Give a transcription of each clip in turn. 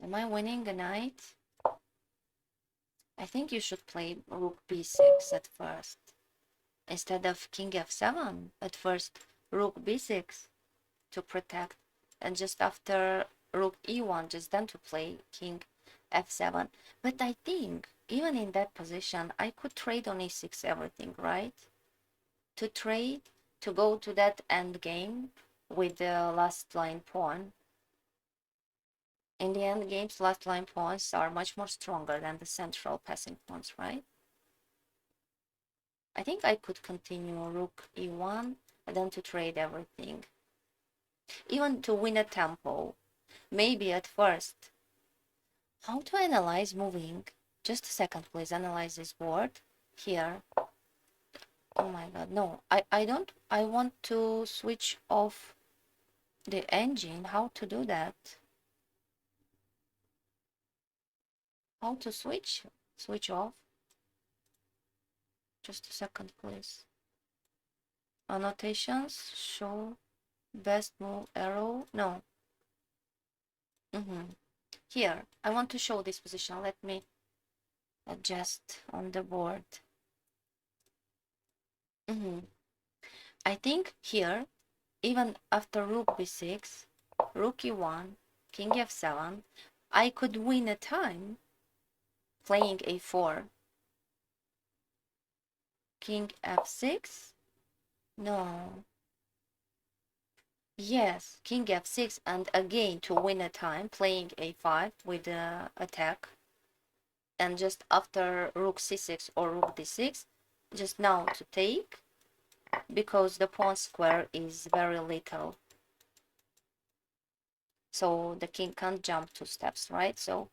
Am I winning a knight? I think you should play rook b6 at first. Instead of king f7, at first rook b6 to protect. And just after rook e1, just then to play king f7. But I think even in that position, I could trade on e6 everything, right? To trade, to go to that end game with the last line pawn. In the end games, last line pawns are much more stronger than the central passing pawns, right? I think I could continue rook e1 and then to trade everything. Even to win a tempo. Maybe at first. How to analyze moving? Just a second, please. Analyze this board. Here. Oh my god, no. I don't. I want to switch off the engine. How to do that? How to switch? Switch off? Just a second, please. Annotations. Show best move arrow. No. Here. I want to show this position. Let me adjust on the board. I think here, even after rook b6, rook e1, king f7, I could win a time playing a4. King f6? No. Yes, king f6, and again to win a time playing a5 with the attack. And just after rook c6 or rook d6, just now to take, because the pawn square is very little. So the king can't jump 2 steps, right? So,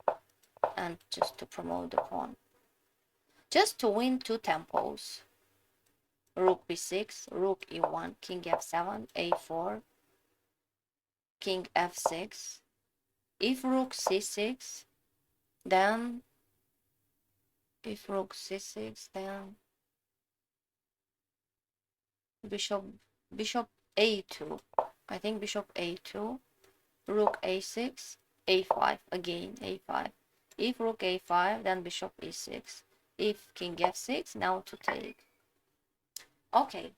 and just to promote the pawn. Just to win 2 tempos. Rook b6, rook e1, king f7, a4, king f6. If rook c6, then bishop a2. I think bishop a2, rook a6, a5, again a5. If rook a5, then bishop e6. If king f6, now to take. Okay.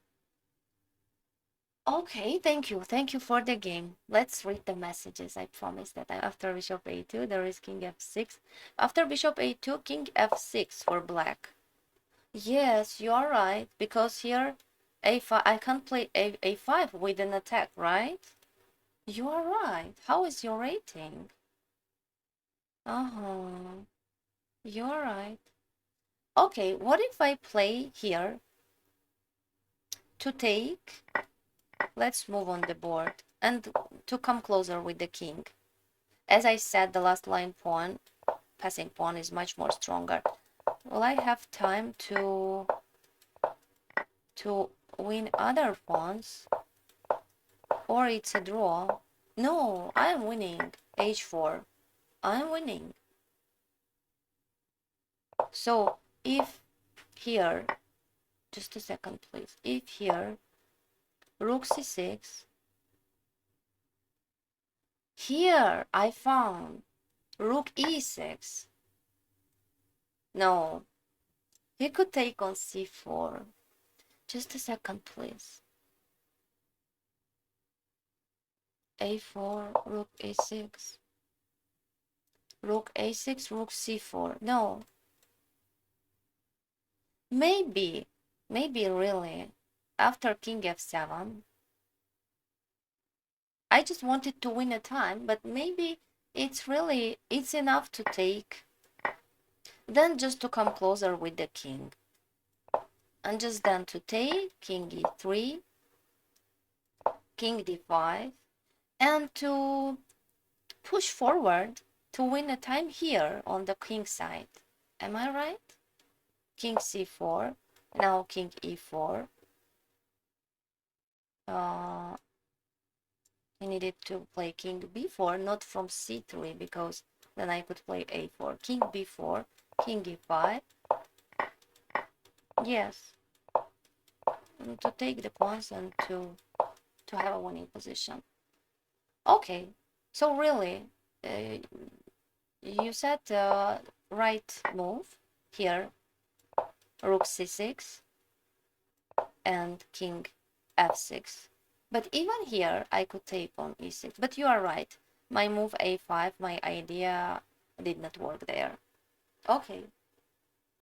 Okay, thank you. Thank you for the game. Let's read the messages. I promise that after bishop a2, there is king f6. After bishop a2, king f6 for black. Yes, you are right, because here a5, I can't play a5 with an attack, right? You are right. How is your rating? Uh-huh. You are right. Okay, what if I play here to take? Let's move on the board and to come closer with the king. As I said, the last line pawn, passing pawn, is much more stronger. Will I have time to win other pawns? Or it's a draw? No, I'm winning. h4. I'm winning. So if here, just a second please, if here, rook c6, here I found rook e6. No, he could take on c4. Just a second please. a4, rook a6, rook a6, rook c4. No, maybe really after king f7. I just wanted to win a time, but maybe it's enough to take, then just to come closer with the king, and just then to take king e3, king d5, and to push forward to win a time here on the king side. Am I right? King c4, now king e4. I needed to play king b4, not from c3, because then I could play a4. King b4, king e5. Yes, and to take the pawns and to have a winning position. Okay, so really, You said right move here, rook c6 and king f6. But even here, I could take on e6. But you are right. My move a5, my idea did not work there. Okay,